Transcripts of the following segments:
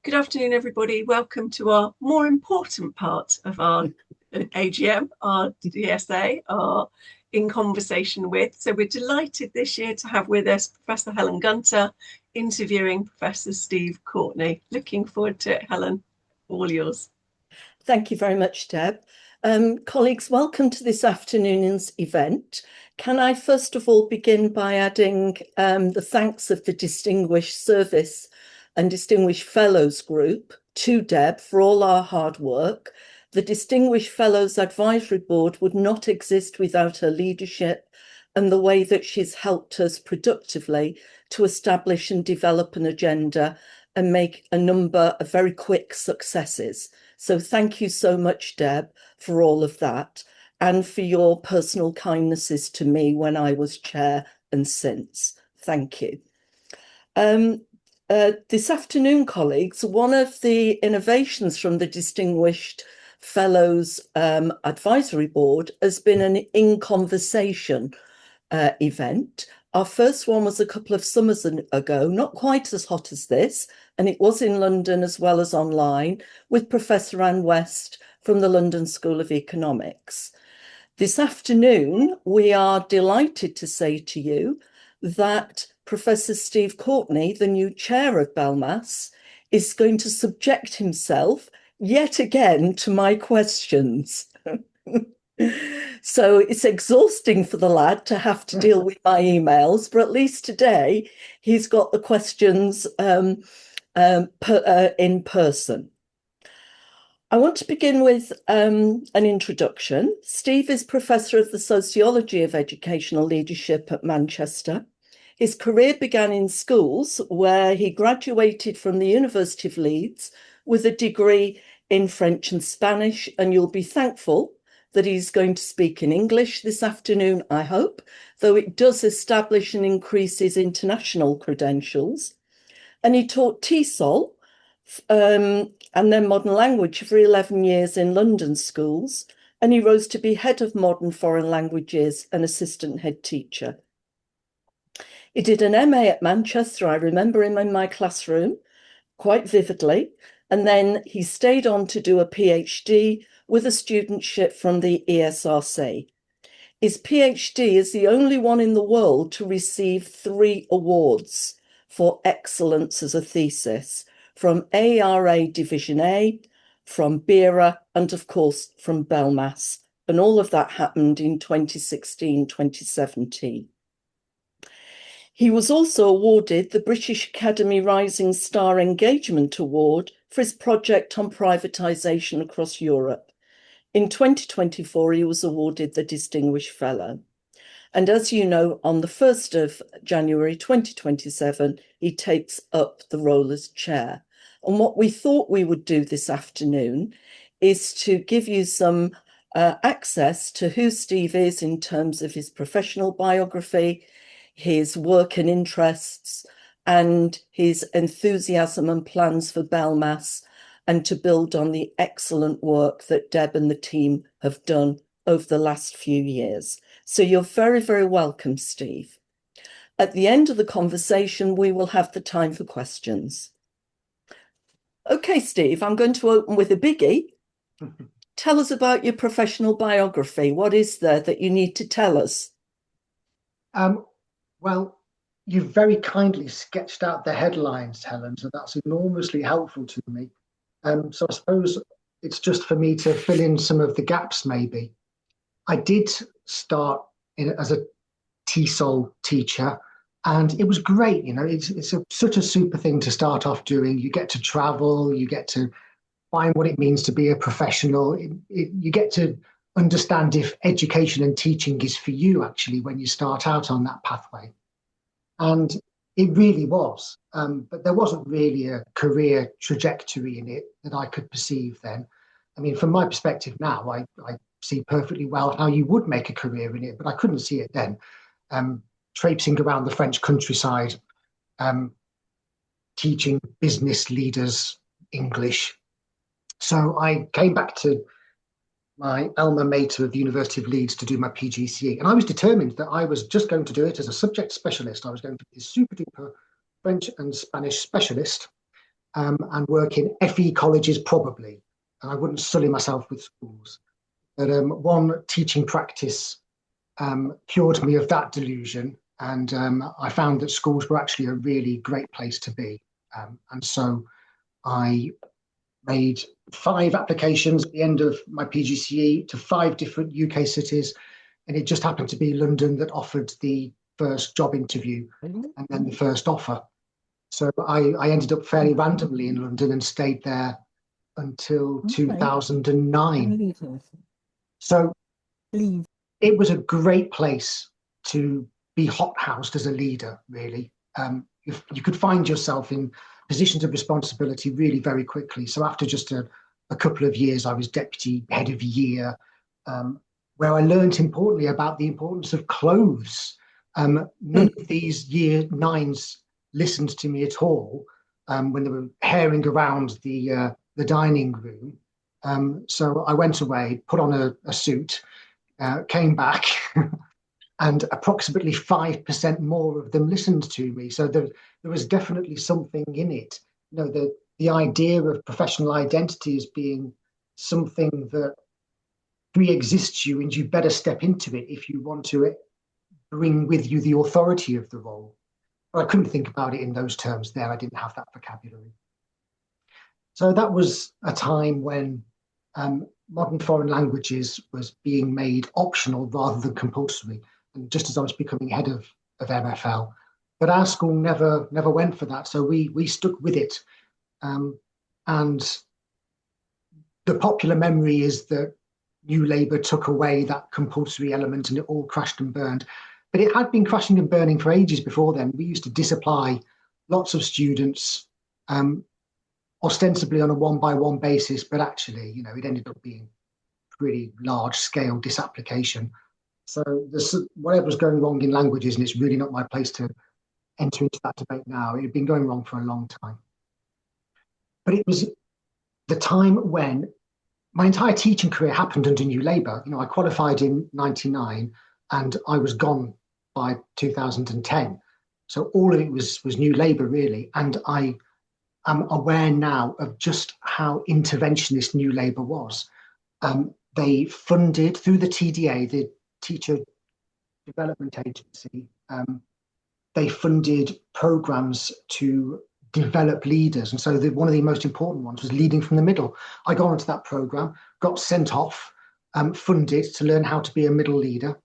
Good afternoon, everybody. Welcome to our more important part of our AGM, our DSA, our In Conversation With. So we're delighted this year to have with us Professor Helen Gunter interviewing Professor Steve Courtney. Looking forward to it, Helen. All yours. Thank you very much, Deb. Colleagues, welcome to this afternoon's event. Can I first of all begin by adding the thanks of the Distinguished Service and Distinguished Fellows Group to Deb for all our hard work. The Distinguished Fellows Advisory Board would not exist without her leadership and the way that she's helped us productively to establish and develop an agenda and make a number of very quick successes. So thank you so much, Deb, for all of that and for your personal kindnesses to me when I was chair and since. Thank you. This afternoon, colleagues, one of the innovations from the Distinguished Fellows Advisory Board has been an In Conversation event. Our first one was a couple of summers ago, not quite as hot as this, and it was in London as well as online with Professor Anne West from the London School of Economics. This afternoon, we are delighted to say to you that Professor Steve Courtney, the new chair of BELMAS, is going to subject himself yet again to my questions. So it's exhausting for the lad to have to deal with my emails, but at least today he's got the questions in person. I want to begin with an introduction. Steve is Professor of the Sociology of Educational Leadership at Manchester. His career began in schools where he graduated from the University of Leeds with a degree in French and Spanish, and you'll be thankful that he's going to speak in English this afternoon, I hope, though it does establish and increase his international credentials. And he taught TESOL and then modern language for 11 years in London schools, and he rose to be head of modern foreign languages and assistant head teacher. He did an MA at Manchester. I remember him in my classroom quite vividly. And then he stayed on to do a PhD with a studentship from the ESRC. His PhD is the only one in the world to receive 3 awards for excellence as a thesis from ARA Division A, from BERA, and of course from BELMAS. And all of that happened in 2016, 2017. He was also awarded the British Academy Rising Star Engagement Award for his project on privatisation across Europe. In 2024, he was awarded the Distinguished Fellow. And as you know, on the 1st of January 2027, he takes up the role as chair. And what we thought we would do this afternoon is to give you some access to who Steve is in terms of his professional biography, his work and interests, and his enthusiasm and plans for BELMAS, and to build on the excellent work that Deb and the team have done over the last few years. So you're very, very welcome, Steve. At the end of the conversation, we will have the time for questions. Okay, Steve, I'm going to open with a biggie. Tell us about your professional biography. What is there that you need to tell us? Well, you've very kindly sketched out the headlines, Helen, so that's enormously helpful to me. So I suppose it's just for me to fill in some of the gaps, maybe. I did start as a TESOL teacher, and it was great. You know, it's such a super thing to start off doing. You get to travel, you get to find what it means to be a professional. You get to understand if education and teaching is for you, actually, when you start out on that pathway. And it really was. But there wasn't really a career trajectory in it that I could perceive then. I mean, from my perspective now, I see perfectly well how you would make a career in it, but I couldn't see it then. Traipsing around the French countryside, teaching business leaders English. So I came back to my alma mater of the University of Leeds to do my PGCE. And I was determined that I was just going to do it as a subject specialist. I was going to be a super duper French and Spanish specialist. and work in FE colleges probably. And I wouldn't sully myself with schools. But one teaching practice cured me of that delusion. And I found that schools were actually a really great place to be. And so I made 5 applications at the end of my PGCE to 5 different UK cities. And it just happened to be London that offered the first job interview and then the first offer. So I ended up fairly randomly in London and stayed there until 2009. So it was a great place to be hothoused as a leader, really. If you could find yourself in positions of responsibility really very quickly. So after just a couple of years, I was deputy head of year, where I learned importantly about the importance of clothes. None of these year 9s listened to me at all when they were herring around the dining room. So I went away, put on a suit, came back, and approximately 5% more of them listened to me. So there was definitely something in it. You know, the idea of professional identity as being something that pre-exists you, and you better step into it if you want to bring with you the authority of the role. But I couldn't think about it in those terms there. I didn't have that vocabulary. So that was a time when modern foreign languages was being made optional rather than compulsory, and just as I was becoming head of MFL. But our school never went for that, so we stuck with it. And the popular memory is that New Labour took away that compulsory element and it all crashed and burned. But it had been crashing and burning for ages before then. We used to disapply lots of students, ostensibly on a 1-by-1 basis, but actually, you know, it ended up being pretty large-scale disapplication. So there's whatever's going wrong in languages, and it's really not my place to enter into that debate now. It had been going wrong for a long time. But it was the time when my entire teaching career happened under New Labour. You know, I qualified in 99 and I was gone by 2010. So all of it was New Labour, really. And I am aware now of just how interventionist New Labour was. They funded, through the TDA, the Teacher Development Agency, they funded programmes to develop leaders. And so one of the most important ones was leading from the middle. I got onto that programme, got sent off, funded to learn how to be a middle leader.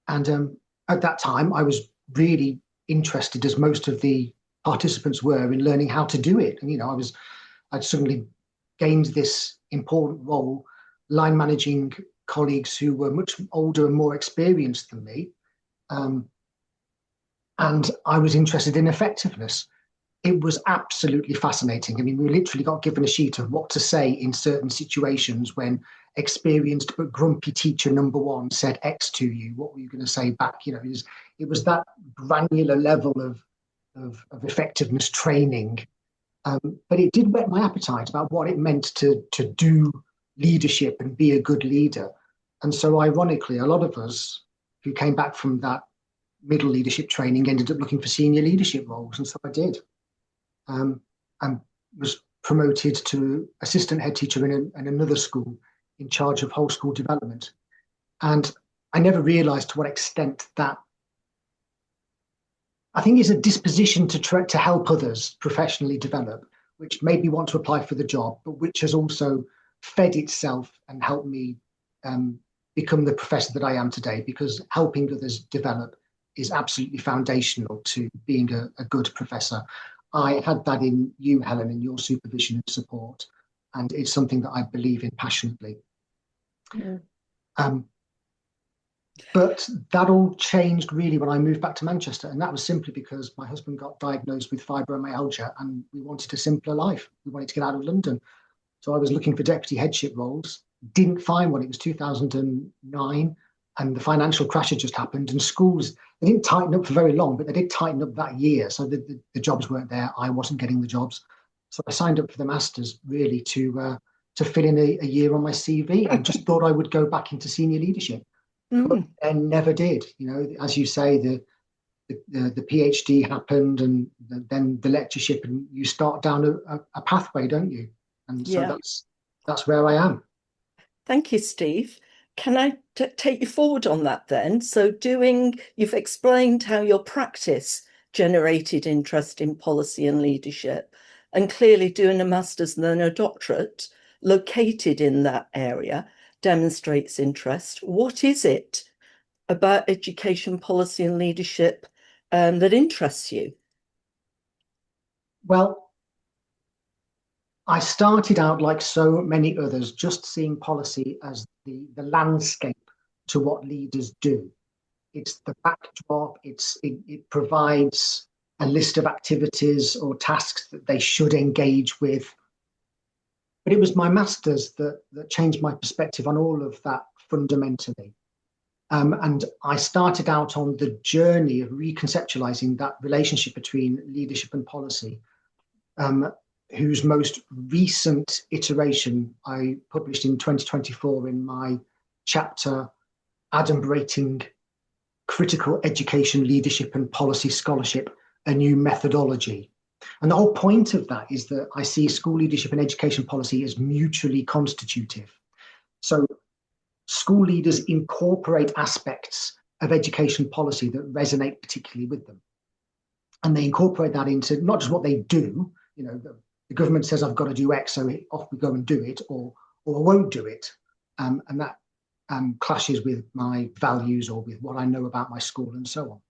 And at that time, I was really interested, as most of the participants were, in learning how to do it. And, you know, I'd suddenly gained this important role, line managing colleagues who were much older and more experienced than me. And I was interested in effectiveness. It was absolutely fascinating. I mean, we literally got given a sheet of what to say in certain situations when experienced but grumpy teacher number 1 said X to you. What were you going to say back? You know, it was that granular level of effectiveness training. But it did whet my appetite about what it meant to do leadership and be a good leader. And so ironically, a lot of us who came back from that middle leadership training ended up looking for senior leadership roles. And so I did. And was promoted to assistant head teacher in another school in charge of whole school development. And I never realised to what extent that, I think, is a disposition to help others professionally develop, which made me want to apply for the job, but which has also fed itself and helped me become the professor that I am today, because helping others develop is absolutely foundational to being a good professor. I had that in you, Helen, in your supervision and support, and it's something that I believe in passionately. Yeah. But that all changed really when I moved back to Manchester, and that was simply because my husband got diagnosed with fibromyalgia and we wanted a simpler life. We wanted to get out of London. So I was looking for deputy headship roles, didn't find one. It was 2009 and the financial crash had just happened, and schools, they didn't tighten up for very long, but they did tighten up that year. So the jobs weren't there. I wasn't getting the jobs. So I signed up for the Masters really to fill in a year on my CV, and just thought I would go back into senior leadership. But I never did. You know, as you say, the PhD happened, and then the lectureship, and you start down a pathway, don't you? And so Yeah. that's where I am. Thank you, Steve. Can I take you forward on that then? So you've explained how your practice generated interest in policy and leadership, and clearly doing a master's and then a doctorate located in that area demonstrates interest. What is it about education policy and leadership that interests you? Well, I started out, like so many others, just seeing policy as the landscape to what leaders do. It's the backdrop, it provides a list of activities or tasks that they should engage with. But it was my master's that changed my perspective on all of that fundamentally. And I started out on the journey of reconceptualizing that relationship between leadership and policy, whose most recent iteration I published in 2024 in my chapter, Adumbrating Critical Education, Leadership and Policy Scholarship, a New Methodology. And the whole point of that is that I see school leadership and education policy as mutually constitutive. So school leaders incorporate aspects of education policy that resonate particularly with them. And they incorporate that into not just what they do, the government says I've got to do X, so off we go and do it, or I won't do it. And that clashes with my values or with what I know about my school and so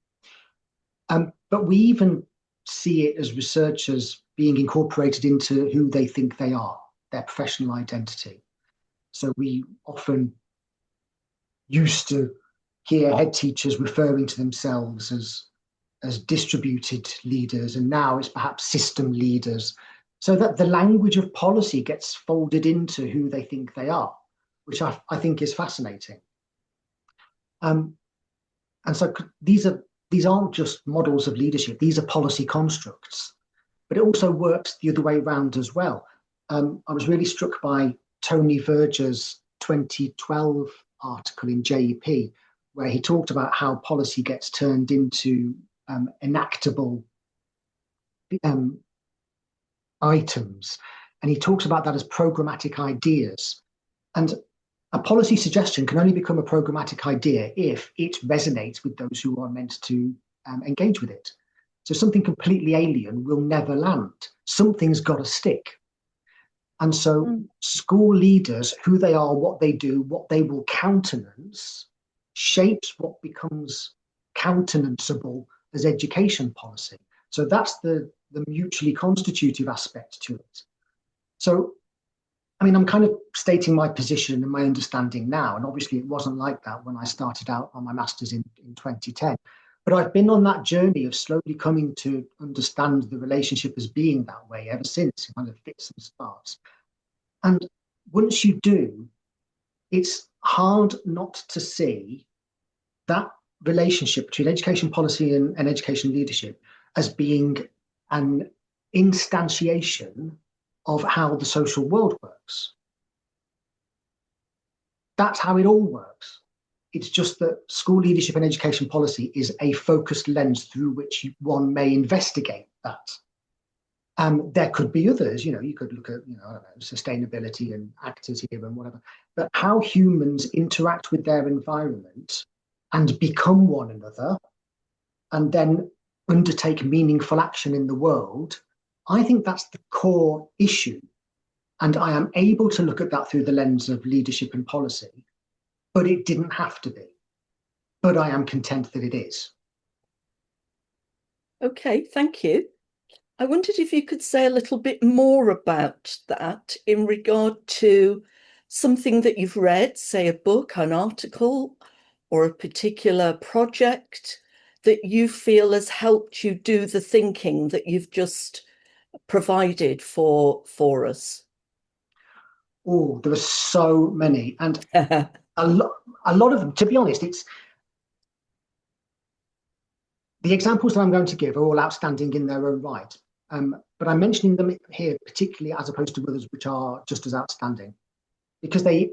on. But we even see it as researchers being incorporated into who they think they are, their professional identity. So we often used to hear head teachers referring to themselves as distributed leaders, and now it's perhaps system leaders, so that the language of policy gets folded into who they think they are, which I think is fascinating. And so these aren't just models of leadership, these are policy constructs, but it also works the other way around as well. I was really struck by Tony Verger's 2012 article in JEP, where he talked about how policy gets turned into enactable items. And he talks about that as programmatic ideas. And a policy suggestion can only become a programmatic idea if it resonates with those who are meant to engage with it. So something completely alien will never land. Something's got to stick. And so school leaders, who they are, what they do, what they will countenance, shapes what becomes countenanceable as education policy. So that's the mutually constitutive aspect to it. So, I mean, I'm kind of stating my position and my understanding now, and obviously it wasn't like that when I started out on my master's in 2010. But I've been on that journey of slowly coming to understand the relationship as being that way ever since, kind of fits and starts. And once you do, it's hard not to see that relationship between education policy and education leadership as being an instantiation of how the social world works. That's how it all works. It's just that school leadership and education policy is a focused lens through which one may investigate that. There could be others, you could look at, I don't know, sustainability and actors here and whatever, but how humans interact with their environment and become one another and then undertake meaningful action in the world, I think that's the core issue. And I am able to look at that through the lens of leadership and policy, but it didn't have to be. But I am content that it is. Okay, thank you. I wondered if you could say a little bit more about that in regard to something that you've read, say a book, an article, or a particular project that you feel has helped you do the thinking that you've just provided for us. Oh, there are so many, and a lot of them, to be honest, it's the examples that I'm going to give are all outstanding in their own right. But I'm mentioning them here particularly as opposed to others which are just as outstanding, because they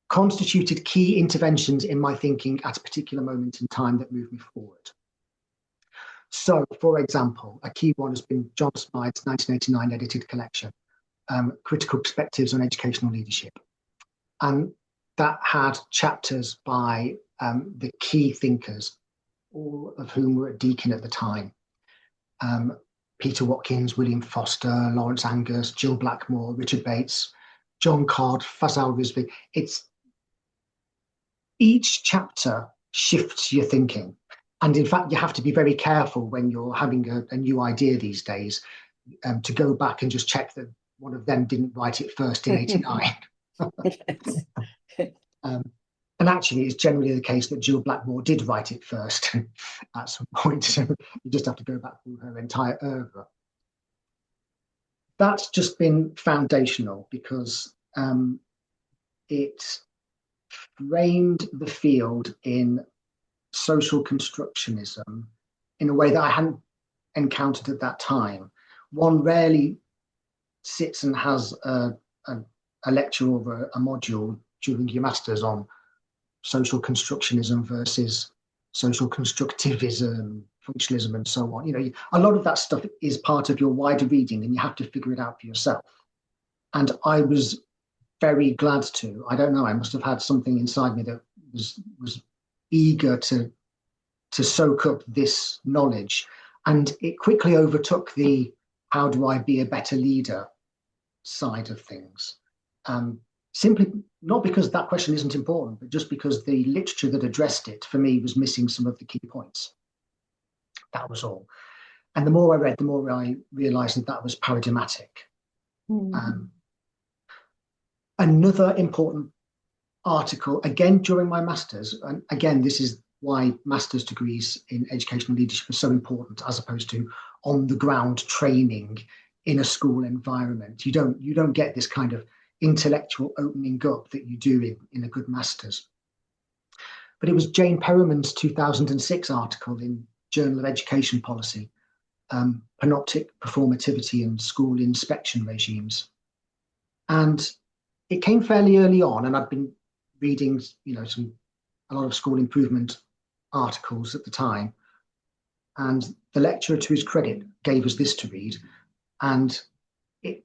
constituted key interventions in my thinking at a particular moment in time that moved me forward. So, for example, a key one has been John Smythe's 1989 edited collection, Critical Perspectives on Educational Leadership. And that had chapters by the key thinkers, all of whom were at Deakin at the time. Peter Watkins, William Foster, Lawrence Angus, Jill Blackmore, Richard Bates, John Codd, Fazal Rizvi. Each chapter shifts your thinking. And in fact, you have to be very careful when you're having a new idea these days to go back and just check that one of them didn't write it first in 89. And actually, it's generally the case that Jill Blackmore did write it first at some point. So you just have to go back through her entire oeuvre. That's just been foundational because it framed the field in social constructionism in a way that I hadn't encountered at that time. One rarely sits and has a lecture or a module during your masters on social constructionism versus social constructivism, functionalism, and so on. You know, a lot of that stuff is part of your wider reading, and you have to figure it out for yourself. And I was very glad to. I don't know. I must have had something inside me that was eager to soak up this knowledge, and it quickly overtook the "how do I be a better leader" side of things. Simply not because that question isn't important, but just because the literature that addressed it for me was missing some of the key points. That was all. And the more I read, the more I realized that was paradigmatic. Another important article, again during my masters, and again this is why master's degrees in educational leadership are so important as opposed to on the ground training in a school environment. You don't get this kind of intellectual opening up that you do in a good master's. But it was Jane Perriman's 2006 article in Journal of Education Policy, Panoptic Performativity and School Inspection Regimes. And it came fairly early on, and I'd been reading, a lot of school improvement articles at the time. And the lecturer, to his credit, gave us this to read. And it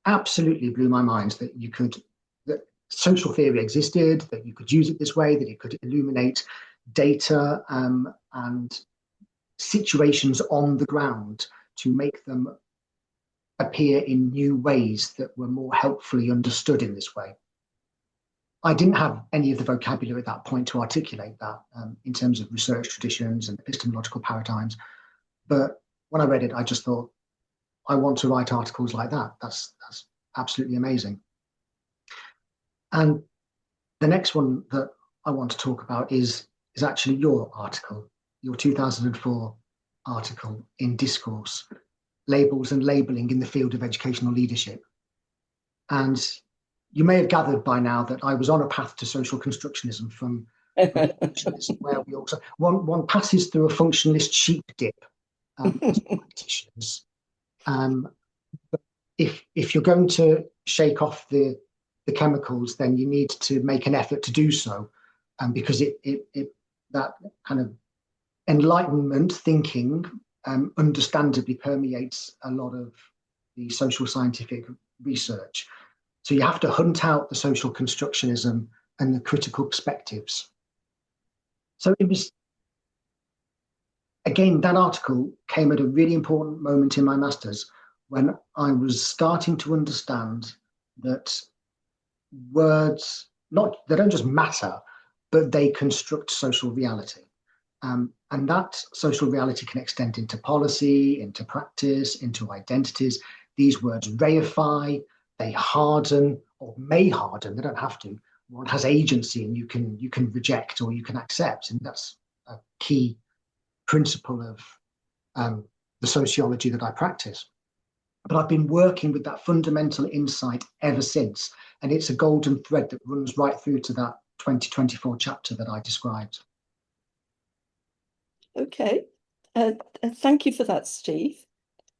absolutely blew my mind that social theory existed, that you could use it this way, that it could illuminate data and situations on the ground to make them appear in new ways that were more helpfully understood in this way. I didn't have any of the vocabulary at that point to articulate that in terms of research traditions and epistemological paradigms. But when I read it, I just thought, I want to write articles like that. That's absolutely amazing. And the next one that I want to talk about is actually your article, your 2004 article in Discourse, Labels and Labelling in the Field of Educational Leadership. And you may have gathered by now that I was on a path to social constructionism from functionalism, where we also one passes through a functionalist sheep dip as practitioners. If you're going to shake off the chemicals, then you need to make an effort to do so, because that kind of Enlightenment thinking understandably permeates a lot of the social scientific research. So you have to hunt out the social constructionism and the critical perspectives. So it was, again, that article came at a really important moment in my master's when I was starting to understand that words, they don't just matter, but they construct social reality. And that social reality can extend into policy, into practice, into identities. These words reify, they harden or may harden, they don't have to. One has agency, and you can reject or you can accept. And that's a key principle of the sociology that I practice. But I've been working with that fundamental insight ever since. And it's a golden thread that runs right through to that 2024 chapter that I described. Okay. Thank you for that, Steve.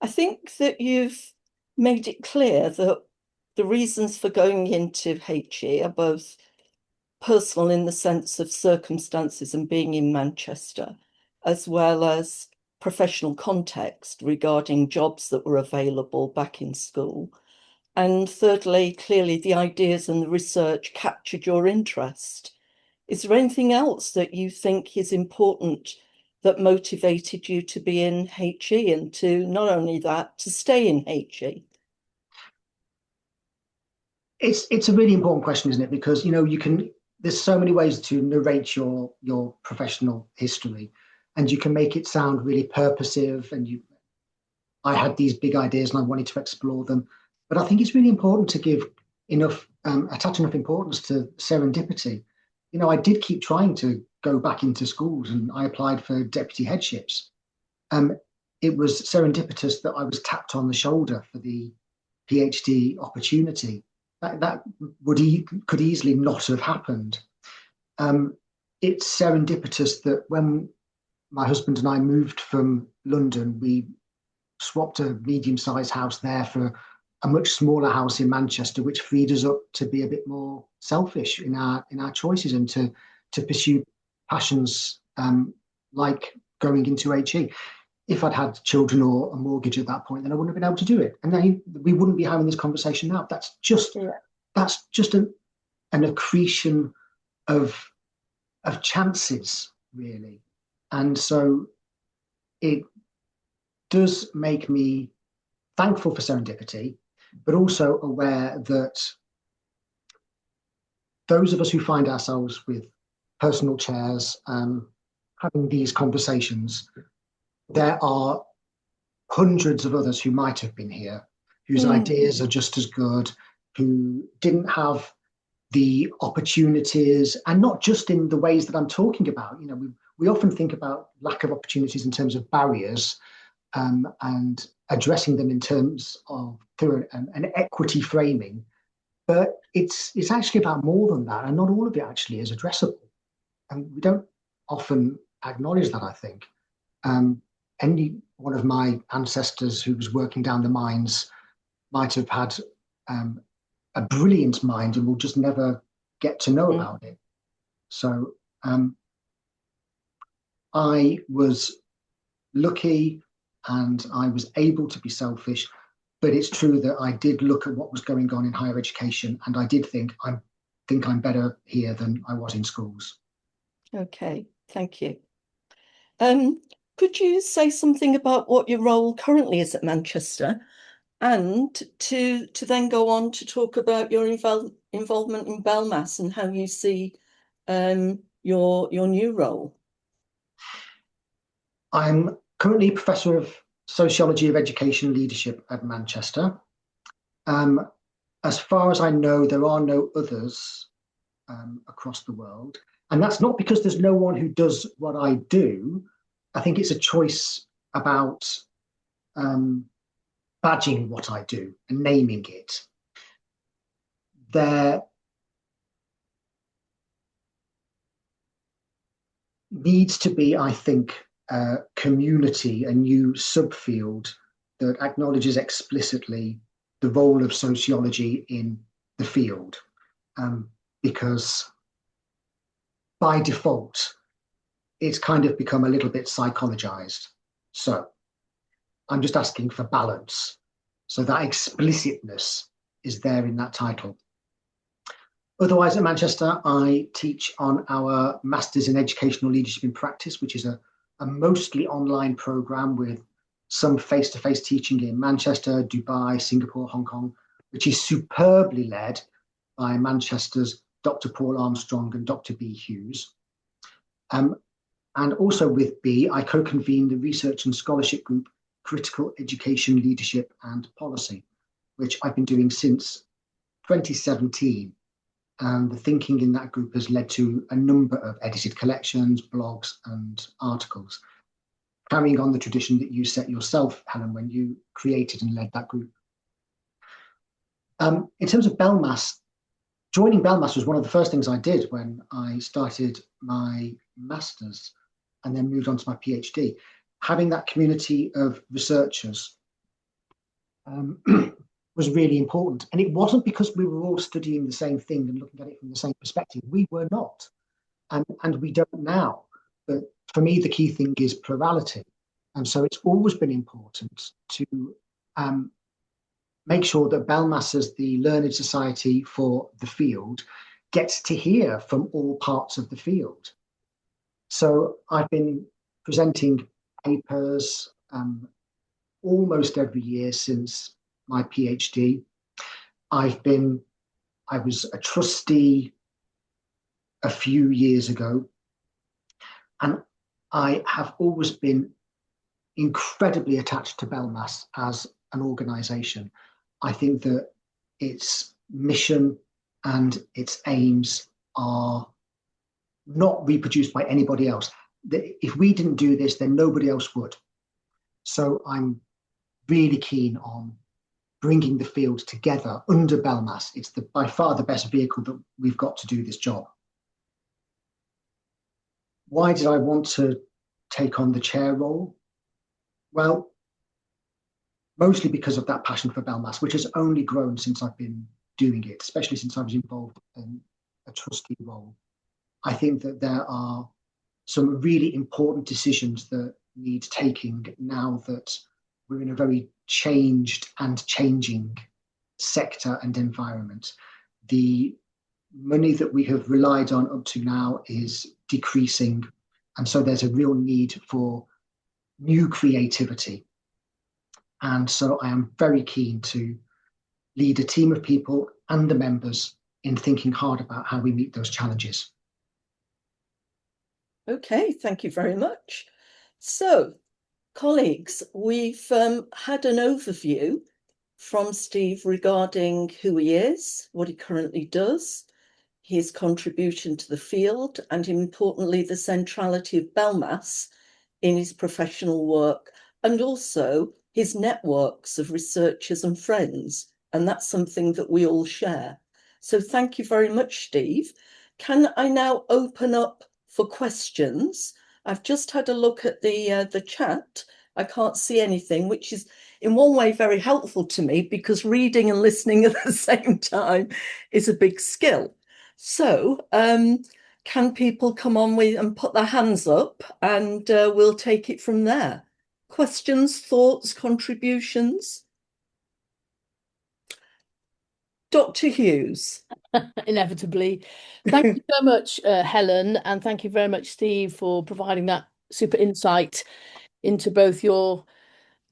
I think that you've made it clear that the reasons for going into HE are both personal in the sense of circumstances and being in Manchester, as well as professional context regarding jobs that were available back in school. And thirdly, clearly the ideas and the research captured your interest. Is there anything else that you think is important that motivated you to be in HE, and to not only that, to stay in HE? It's a really important question, isn't it? Because, you know, there's so many ways to narrate your professional history, and you can make it sound really purposive, and I had these big ideas and I wanted to explore them. But I think it's really important to give attach enough importance to serendipity. You know, I did keep trying to go back into schools, and I applied for deputy headships. It was serendipitous that I was tapped on the shoulder for the PhD opportunity. That could easily not have happened. It's serendipitous that when my husband and I moved from London, we swapped a medium-sized house there for a much smaller house in Manchester, which freed us up to be a bit more selfish in our choices, and to pursue passions like going into HE. If I'd had children or a mortgage at that point, then I wouldn't have been able to do it, and then we wouldn't be having this conversation now. That's just an accretion of chances, really. And so it does make me thankful for serendipity, but also aware that those of us who find ourselves with personal chairs having these conversations, there are hundreds of others who might have been here, whose ideas are just as good, who didn't have the opportunities, and not just in the ways that I'm talking about. You know, we often think about lack of opportunities in terms of barriers, and addressing them in terms of through an equity framing. But it's actually about more than that, and not all of it actually is addressable. And we don't often acknowledge that, I think. Any one of my ancestors who was working down the mines might have had a brilliant mind, and we'll just never get to know about it. So I was lucky and I was able to be selfish, but it's true that I did look at what was going on in higher education, and I did think I'm better here than I was in schools. Okay, thank you. Could you say something about what your role currently is at Manchester, and to then go on to talk about your involvement in BELMAS and how you see your new role? I'm currently Professor of Sociology of Education Leadership at Manchester. As far as I know, there are no others across the world. And that's not because there's no one who does what I do. I think it's a choice about badging what I do and naming it. There needs to be, I think, a community, a new subfield that acknowledges explicitly the role of sociology in the field, because by default, it's kind of become a little bit psychologized. So I'm just asking for balance, so that explicitness is there in that title. Otherwise, at Manchester, I teach on our Masters in Educational Leadership in Practice, which is a mostly online program with some face-to-face teaching in Manchester, Dubai, Singapore, Hong Kong, which is superbly led by Manchester's Dr. Paul Armstrong and Dr. B. Hughes. And also with B, I co-convene the research and scholarship group Critical Education Leadership and Policy, which I've been doing since 2017. And the thinking in that group has led to a number of edited collections, blogs, and articles, carrying on the tradition that you set yourself, Helen, when you created and led that group. In terms of BELMAS, joining BELMAS was one of the first things I did when I started my master's and then moved on to my PhD. Having that community of researchers was really important. And it wasn't because we were all studying the same thing and looking at it from the same perspective. We were not, and we don't now. But for me, the key thing is plurality. And so it's always been important to make sure that BELMAS, as the learned society for the field, gets to hear from all parts of the field. So I've been presenting papers almost every year since my PhD. I was a trustee a few years ago, and I have always been incredibly attached to BELMAS as an organisation. I think that its mission and its aims are not reproduced by anybody else. If we didn't do this, then nobody else would. So I'm really keen on bringing the field together under BELMAS. It's by far the best vehicle that we've got to do this job. Why did I want to take on the chair role? Well, mostly because of that passion for BELMAS, which has only grown since I've been doing it, especially since I was involved in a trustee role. I think that there are some really important decisions that need taking now that we're in a very changed and changing sector and environment. The money that we have relied on up to now is decreasing, and so there's a real need for new creativity. And so I am very keen to lead a team of people and the members in thinking hard about how we meet those challenges. Okay, thank you very much. So, colleagues, we've had an overview from Steve regarding who he is, what he currently does, his contribution to the field, and importantly, the centrality of BELMAS in his professional work, and also his networks of researchers and friends. And that's something that we all share. So thank you very much, Steve. Can I now open up for questions? I've just had a look at the chat. I can't see anything, which is in one way very helpful to me because reading and listening at the same time is a big skill. So can people come on with and put their hands up, and we'll take it from there. Questions, thoughts, contributions? Dr. Hughes. Inevitably. Thank you so much, Helen, and thank you very much, Steve, for providing that super insight into both your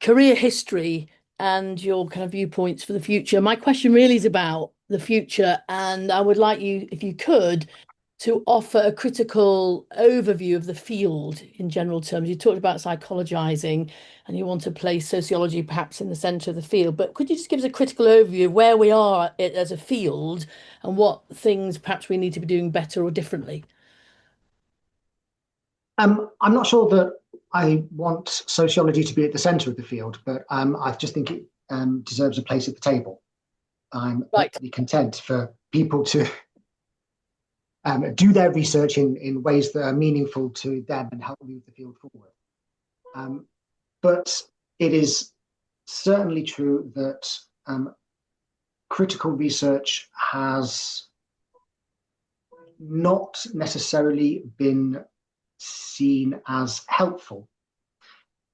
career history and your kind of viewpoints for the future. My question really is about the future, and I would like you, if you could, to offer a critical overview of the field in general terms. You talked about psychologizing and you want to place sociology perhaps in the center of the field, but could you just give us a critical overview of where we are as a field and what things perhaps we need to be doing better or differently? I'm not sure that I want sociology to be at the center of the field, but I just think it deserves a place at the table. I'm perfectly content for people to do their research in ways that are meaningful to them and help move the field forward. But it is certainly true that critical research has not necessarily been seen as helpful.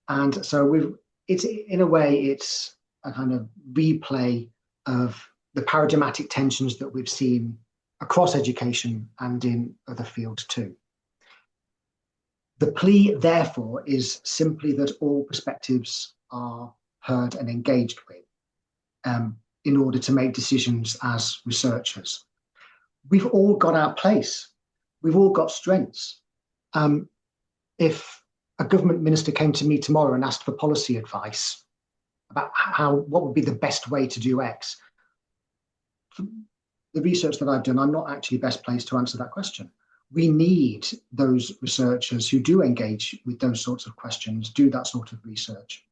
And so it's in a way, it's a kind of replay of the paradigmatic tensions that we've seen across education and in other fields too. The plea, therefore, is simply that all perspectives are heard and engaged with in order to make decisions as researchers. We've all got our place. We've all got strengths. If a government minister came to me tomorrow and asked for policy advice about what would be the best way to do X, the research that I've done, I'm not actually best placed to answer that question. We need those researchers who do engage with those sorts of questions, do that sort of research,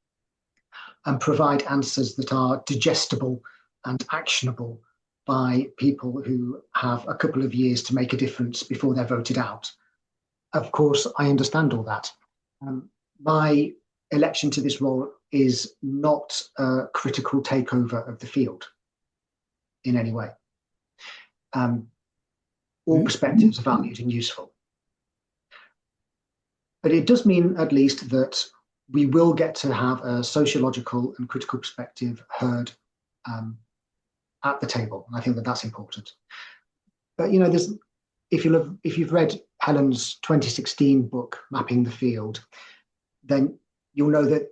and provide answers that are digestible and actionable by people who have a couple of years to make a difference before they're voted out. Of course, I understand all that. My election to this role is not a critical takeover of the field in any way. All perspectives are valued and useful. But it does mean, at least, that we will get to have a sociological and critical perspective heard at the table. And I think that that's important. But, you know, if you've read Helen's 2016 book, Mapping the Field, then you'll know that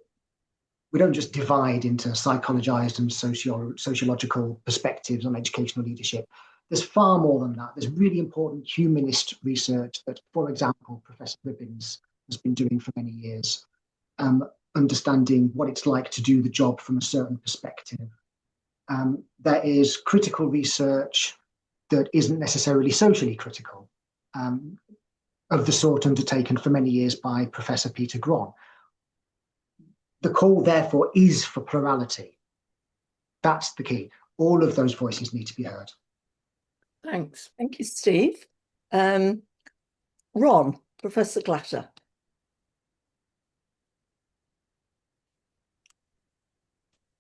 we don't just divide into psychologized and sociological perspectives on educational leadership. There's far more than that. There's really important humanist research that, for example, Professor Ribbins has been doing for many years, understanding what it's like to do the job from a certain perspective. There is critical research that isn't necessarily socially critical, of the sort undertaken for many years by Professor Peter Gron. The call, therefore, is for plurality. That's the key. All of those voices need to be heard. Thanks. Thank you, Steve. Ron, Professor Glatter.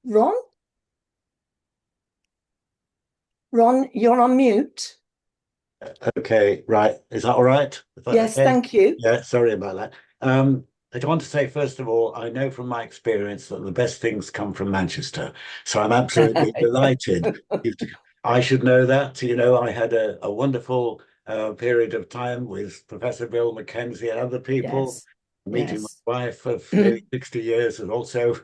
Ron? Ron, you're on mute. Okay, right. Is that all right? Yes, okay? Thank you. Yeah, sorry about that. I want to say, first of all, I know from my experience that the best things come from Manchester. So I'm absolutely delighted. I should know that. You know, I had a wonderful period of time with Professor Bill Mackenzie and other people. Yes. Meeting Yes. my wife of nearly 60 years is also,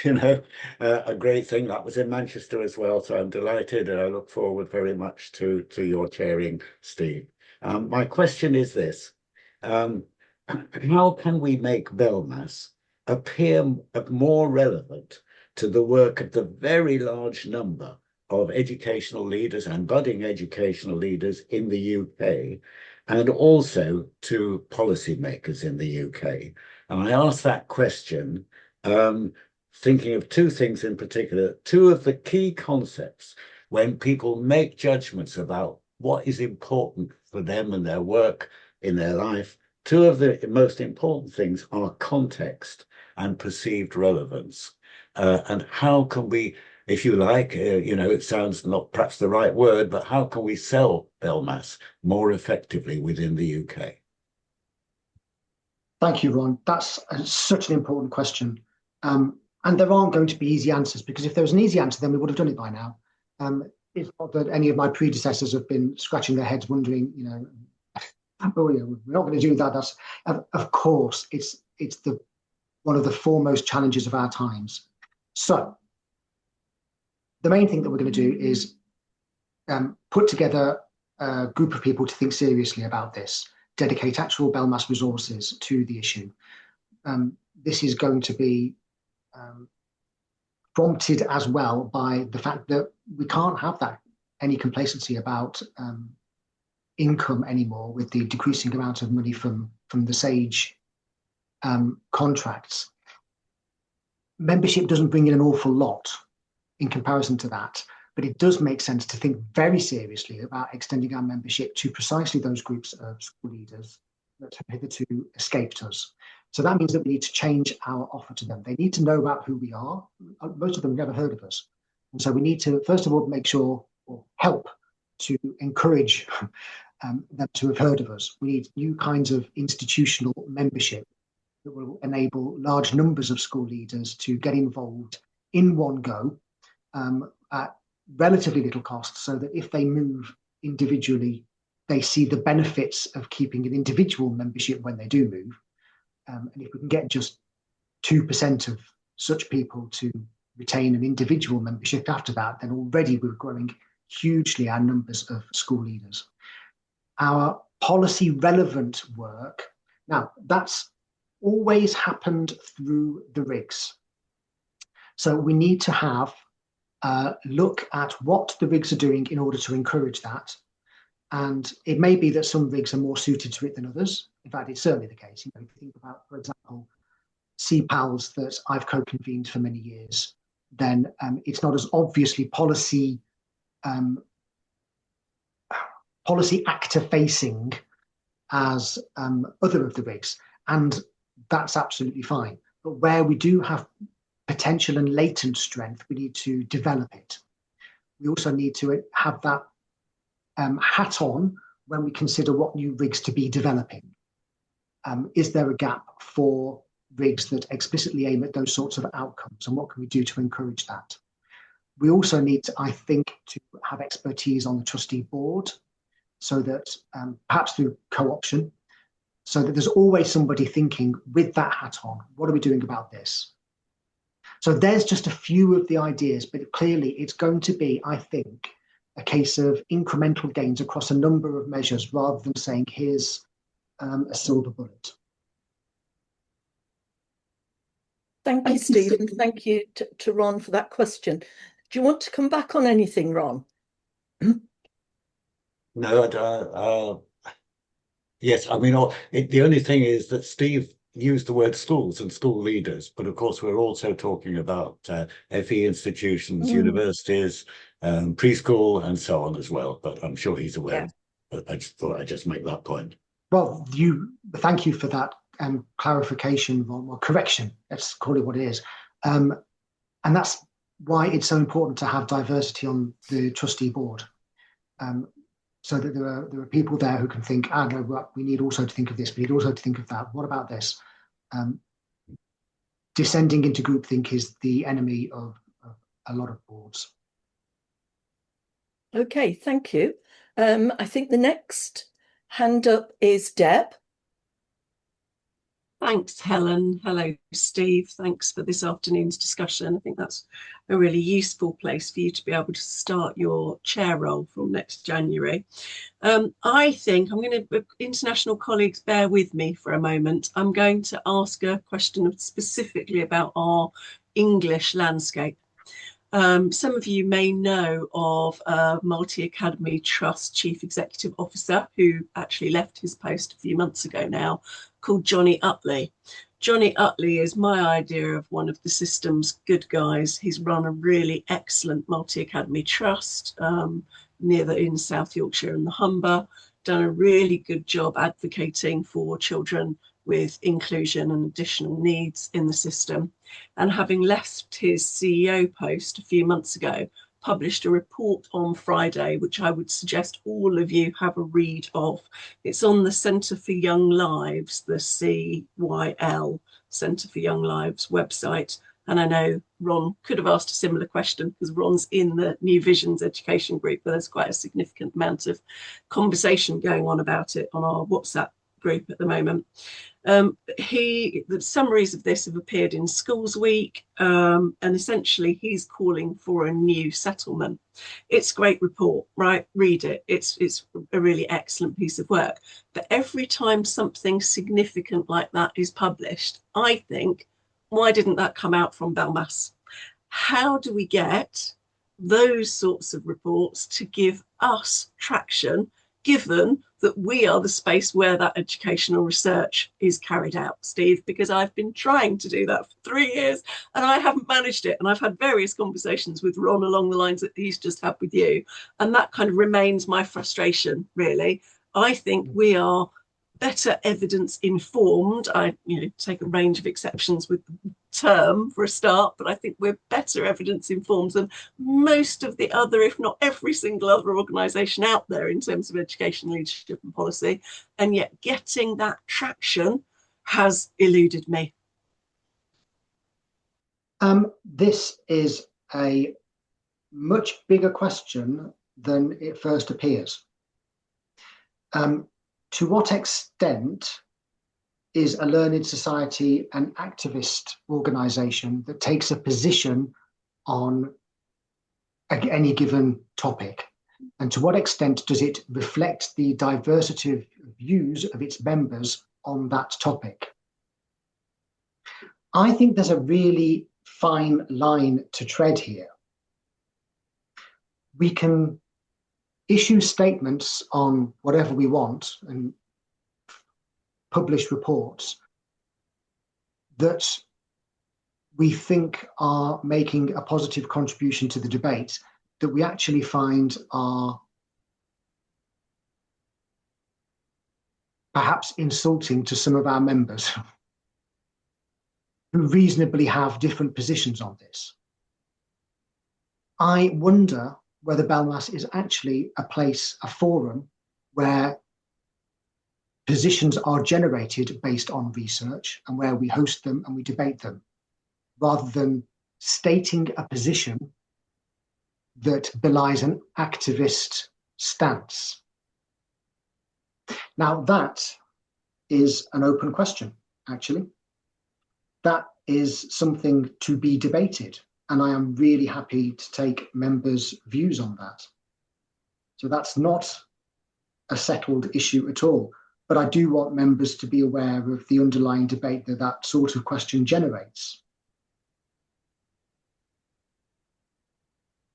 you know, a great thing. That was in Manchester as well. So I'm delighted, and I look forward very much to your chairing, Steve. My question is this. How can we make BELMAS appear more relevant to the work of the very large number of educational leaders and budding educational leaders in the UK, and also to policymakers in the UK? And I ask that question thinking of two things in particular, two of the key concepts when people make judgments about what is important for them and their work in their life. Two of the most important things are context and perceived relevance. And how can we, if you like, you know, it sounds not perhaps the right word, but how can we sell BELMAS more effectively within the UK? Thank you, Ron. That's such an important question. And there aren't going to be easy answers, because if there was an easy answer, then we would have done it by now. It's not that any of my predecessors have been scratching their heads wondering, you know, oh, yeah, we're not going to do that. That's, of course, it's one of the foremost challenges of our times. So the main thing that we're going to do is put together a group of people to think seriously about this, dedicate actual BELMAS resources to the issue. This is going to be prompted as well by the fact that we can't have any complacency about income anymore with the decreasing amount of money from the SAGE contracts. Membership doesn't bring in an awful lot in comparison to that, but it does make sense to think very seriously about extending our membership to precisely those groups of school leaders that have hitherto escaped us. So that means that we need to change our offer to them. They need to know about who we are. Most of them have never heard of us. And so we need to, first of all, make sure or help to encourage them to have heard of us. We need new kinds of institutional membership that will enable large numbers of school leaders to get involved in one go at relatively little cost, so that if they move individually, they see the benefits of keeping an individual membership when they do move. And if we can get just 2% of such people to retain an individual membership after that, then already we're growing hugely our numbers of school leaders. Our policy relevant work, now that's always happened through the RIGs. So we need to have a look at what the RIGs are doing in order to encourage that. And it may be that some RIGs are more suited to it than others. In fact, it's certainly the case. You know, if you think about, for example, CPALs that I've co-convened for many years, then it's not as obviously policy actor facing as other of the RIGs, and that's absolutely fine. But where we do have potential and latent strength, we need to develop it. We also need to have that hat on when we consider what new RIGs to be developing. Is there a gap for rigs that explicitly aim at those sorts of outcomes, and what can we do to encourage that? We also need to, I think, to have expertise on the trustee board, so that perhaps through co-option, so that there's always somebody thinking with that hat on, what are we doing about this? So there's just a few of the ideas, but clearly it's going to be, I think, a case of incremental gains across a number of measures rather than saying, here's a silver bullet. Thank you, Stephen. Thank you to Ron for that question. Do you want to come back on anything, Ron? No, yes, I mean, the only thing is that Steve used the word schools and school leaders, but of course we're also talking about FE institutions, universities, preschool and so on as well, but I'm sure he's aware. But I just thought I'd just make that point. Well, thank you for that clarification, or correction, let's call it what it is. And that's why it's so important to have diversity on the trustee board. So that there are people there who can think, no, we need also to think of this, we need also to think of that. What about this? Descending into groupthink is the enemy of a lot of boards. Okay, thank you. I think the next hand up is Deb. Thanks, Helen. Hello, Steve. Thanks for this afternoon's discussion. I think that's a really useful place for you to be able to start your chair role from next January. I think I'm going to, international colleagues, bear with me for a moment. I'm going to ask a question specifically about our English landscape. Some of you may know of a Multi-Academy Trust Chief Executive Officer who actually left his post a few months ago now, called Johnny Utley. Johnny Utley is my idea of one of the system's good guys. He's run a really excellent Multi-Academy Trust in South Yorkshire and the Humber, done a really good job advocating for children with inclusion and additional needs in the system. And having left his CEO post a few months ago, published a report on Friday, which I would suggest all of you have a read of. It's on the Centre for Young Lives, the CYL, Centre for Young Lives website. And I know Ron could have asked a similar question because Ron's in the New Visions education group, but there's quite a significant amount of conversation going on about it on our WhatsApp group at the moment. The summaries of this have appeared in Schools Week, and essentially he's calling for a new settlement. It's a great report, right? Read it. It's a really excellent piece of work. But every time something significant like that is published, I think, why didn't that come out from BELMAS? How do we get those sorts of reports to give us traction, given that we are the space where that educational research is carried out, Steve? Because I've been trying to do that for 3 years and I haven't managed it. And I've had various conversations with Ron along the lines that he's just had with you. And that kind of remains my frustration, really. I think we are better evidence informed. I take a range of exceptions with the term for a start, but I think we're better evidence informed than most of the other, if not every single other organisation out there in terms of education, leadership and policy. And yet getting that traction has eluded me. This is a much bigger question than it first appears. To what extent is a learned society an activist organisation that takes a position on any given topic? And to what extent does it reflect the diversity of views of its members on that topic? I think there's a really fine line to tread here. We can issue statements on whatever we want and publish reports that we think are making a positive contribution to the debate that we actually find are perhaps insulting to some of our members who reasonably have different positions on this. I wonder whether BELMAS is actually a forum where positions are generated based on research and where we host them and we debate them, rather than stating a position that belies an activist stance. Now, that is an open question, actually. That is something to be debated, and I am really happy to take members' views on that. So that's not a settled issue at all, but I do want members to be aware of the underlying debate that that sort of question generates.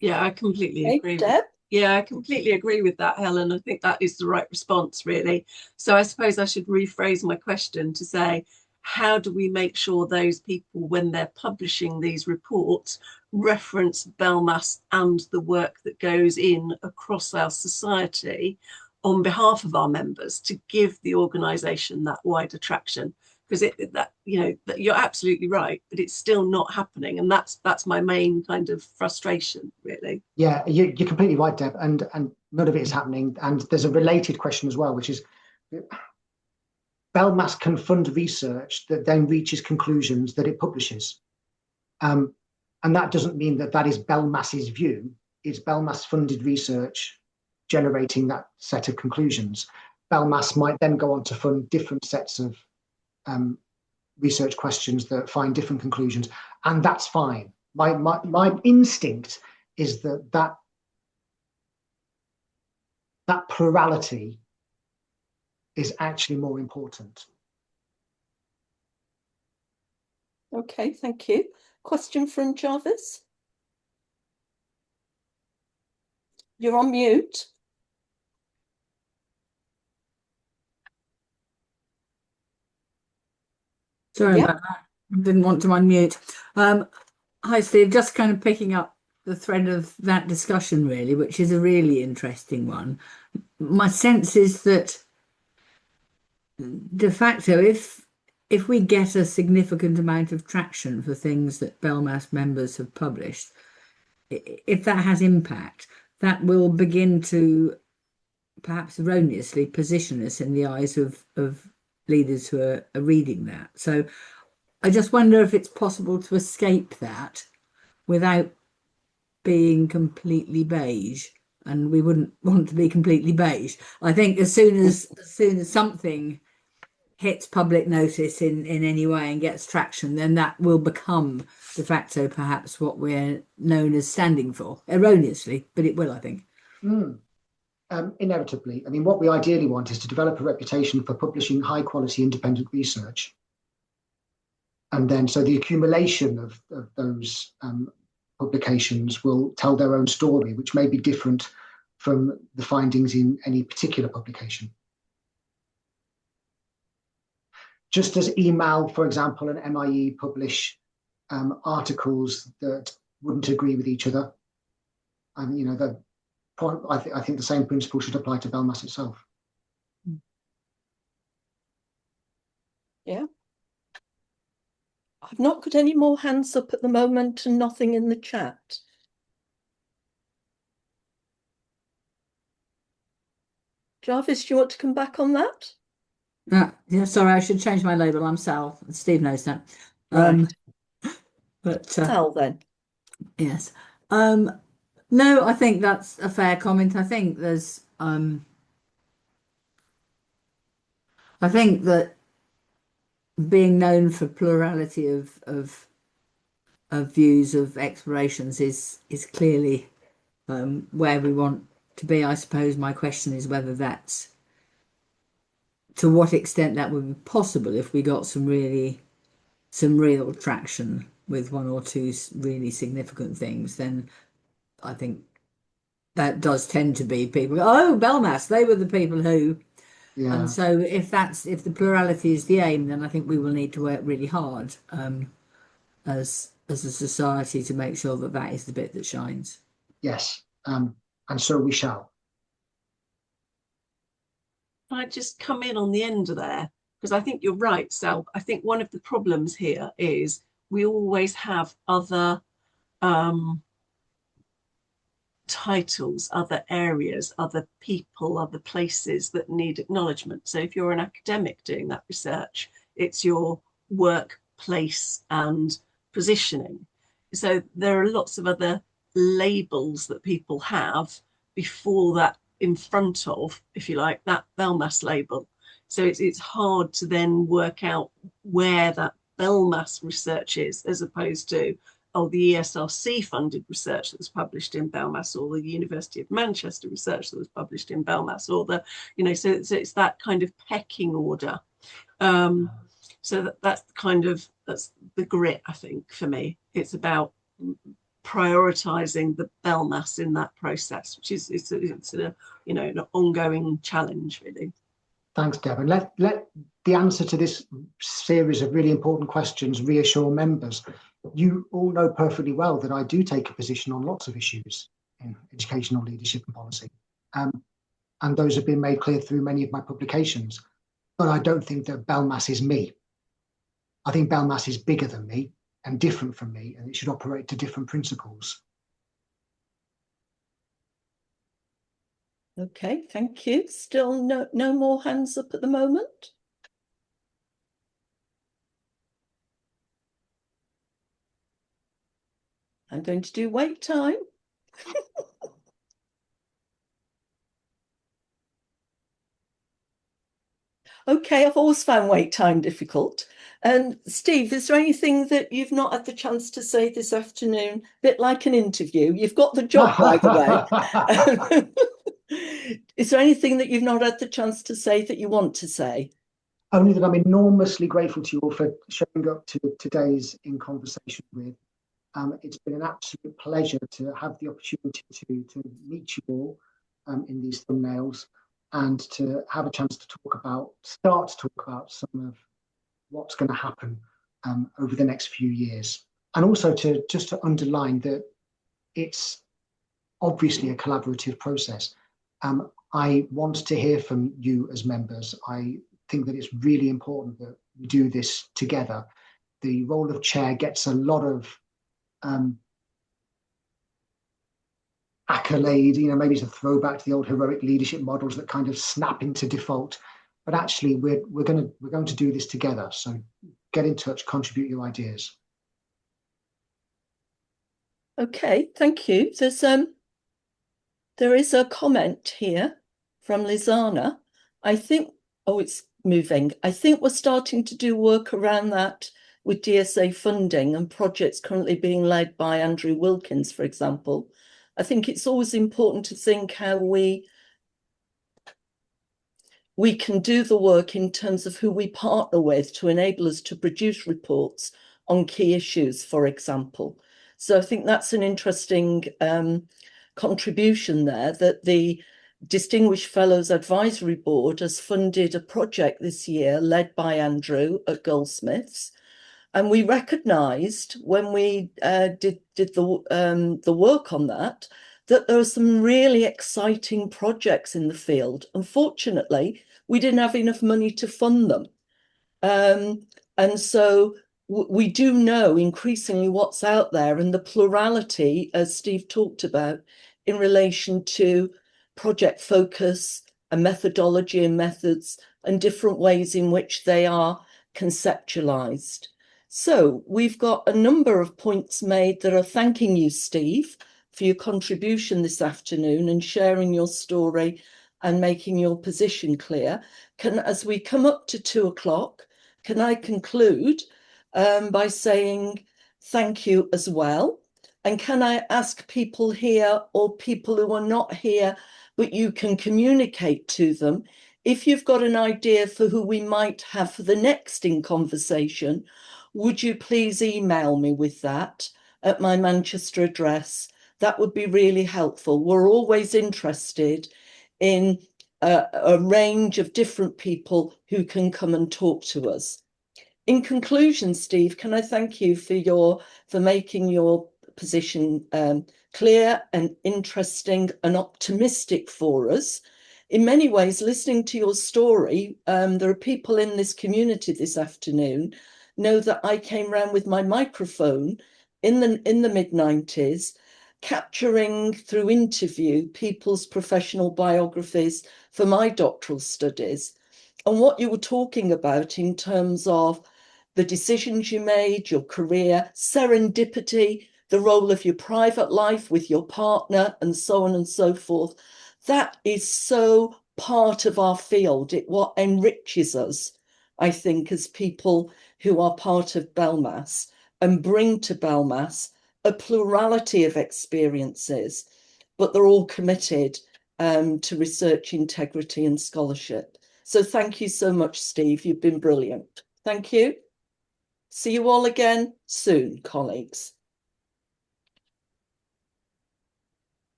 Yeah, I completely agree. Deb? Yeah, I completely agree with that, Helen. I think that is the right response, really. So I suppose I should rephrase my question to say, how do we make sure those people, when they're publishing these reports, reference BELMAS and the work that goes in across our society on behalf of our members to give the organisation that wider traction? Because you're absolutely right, but it's still not happening, and that's my main kind of frustration, really. Yeah, you're completely right, Deb, and none of it is happening. And there's a related question as well, which is BELMAS can fund research that then reaches conclusions that it publishes, and that doesn't mean that that is BELMAS's view. It's BELMAS funded research generating that set of conclusions. BELMAS might then go on to fund different sets of research questions that find different conclusions, and that's fine. My instinct is that plurality is actually more important. Okay, thank you. Question from Jarvis? You're on mute. Sorry about that. I didn't want to unmute. Hi, Steve. Just kind of picking up the thread of that discussion, really, which is a really interesting one. My sense is that de facto, if we get a significant amount of traction for things that BELMAS members have published, if that has impact, that will begin to perhaps erroneously position us in the eyes of leaders who are reading that. So I just wonder if it's possible to escape that without being completely beige, and we wouldn't want to be completely beige. I think as soon as something hits public notice in any way and gets traction, then that will become de facto perhaps what we're known as standing for, erroneously, but it will, I think. Inevitably. I mean, what we ideally want is to develop a reputation for publishing high quality independent research. And then so the accumulation of those publications will tell their own story, which may be different from the findings in any particular publication. Just as Email, for example, and MIE publish articles that wouldn't agree with each other, and I think the same principle should apply to BELMAS itself. Yeah. I've not got any more hands up at the moment and nothing in the chat. Jarvis, do you want to come back on that? Yeah, sorry, I should change my label. I'm Sal. Steve knows that. Right. But Sal, then. Yes. No, I think that's a fair comment. I think there's I think that being known for plurality of views, of explorations is clearly where we want to be. I suppose my question is whether that's, to what extent that would be possible if we got some real traction with one or two really significant things. Then I think that does tend to be people, oh, BELMAS, they were the people who. Yeah. And so if the plurality is the aim, then I think we will need to work really hard as a society to make sure that that is the bit that shines. Yes, and so we shall. I just come in on the end of there, because I think you're right, Sal. I think one of the problems here is we always have other titles, other areas, other people, other places that need acknowledgement. So if you're an academic doing that research, it's your workplace and positioning. So there are lots of other labels that people have before that, in front of, if you like, that BELMAS label. So it's hard to then work out where that BELMAS research is, as opposed to, oh, the ESRC funded research that was published in BELMAS, or the University of Manchester research that was published in BELMAS, or the, you know, so it's that kind of pecking order. So that's the grit, I think, for me. It's about prioritizing the BELMAS in that process, which is it's a you know, an ongoing challenge, really. Thanks, Deb. And let the answer to this series of really important questions reassure members. You all know perfectly well that I do take a position on lots of issues in educational leadership and policy. And those have been made clear through many of my publications. But I don't think that BELMAS is me. I think BELMAS is bigger than me and different from me, and it should operate to different principles. Okay, thank you. Still no more hands up at the moment. I'm going to do wait time. Okay, I've always found wait time difficult. And Steve, is there anything that you've not had the chance to say this afternoon? A bit like an interview. You've got the job, by the way. Is there anything that you've not had the chance to say that you want to say? Only that I'm enormously grateful to you all for showing up to today's In Conversation With. It's been an absolute pleasure to have the opportunity to meet you all in these thumbnails, and to have a chance to start to talk about some of what's going to happen over the next few years. And also to underline that it's obviously a collaborative process. I want to hear from you as members. I think that it's really important that we do this together. The role of chair gets a lot of accolade, you know, maybe it's a throwback to the old heroic leadership models that kind of snap into default. But actually, we're going to do this together. So get in touch, contribute your ideas. Okay, thank you. There is a comment here from Lizana. I think, oh, it's moving. I think we're starting to do work around that with DSA funding and projects currently being led by Andrew Wilkins, for example. I think it's always important to think how we can do the work in terms of who we partner with to enable us to produce reports on key issues, for example. So I think that's an interesting contribution there, that the Distinguished Fellows Advisory Board has funded a project this year led by Andrew at Goldsmiths. And we recognised when we did the work on that there are some really exciting projects in the field. Unfortunately, we didn't have enough money to fund them. And so we do know increasingly what's out there, and the plurality, as Steve talked about, in relation to project focus and methodology and methods and different ways in which they are conceptualized. So we've got a number of points made that are thanking you, Steve, for your contribution this afternoon and sharing your story and making your position clear. As we come up to 2 o'clock, can I conclude by saying thank you as well? And can I ask people here, or people who are not here, but you can communicate to them, if you've got an idea for who we might have for the next In Conversation, would you please email me with that at my Manchester address? That would be really helpful. We're always interested in a range of different people who can come and talk to us. In conclusion, Steve, can I thank you for making your position clear and interesting and optimistic for us. In many ways, listening to your story, there are people in this community this afternoon know that I came round with my microphone in the mid-90s capturing through interview people's professional biographies for my doctoral studies, and what you were talking about in terms of the decisions you made, your career, serendipity, the role of your private life with your partner, and so on and so forth. That is so part of our field. It what enriches us, I think, as people who are part of BELMAS and bring to BELMAS a plurality of experiences, but they're all committed to research integrity and scholarship. So thank you so much, Steve. You've been brilliant. Thank you. See you all again soon, colleagues.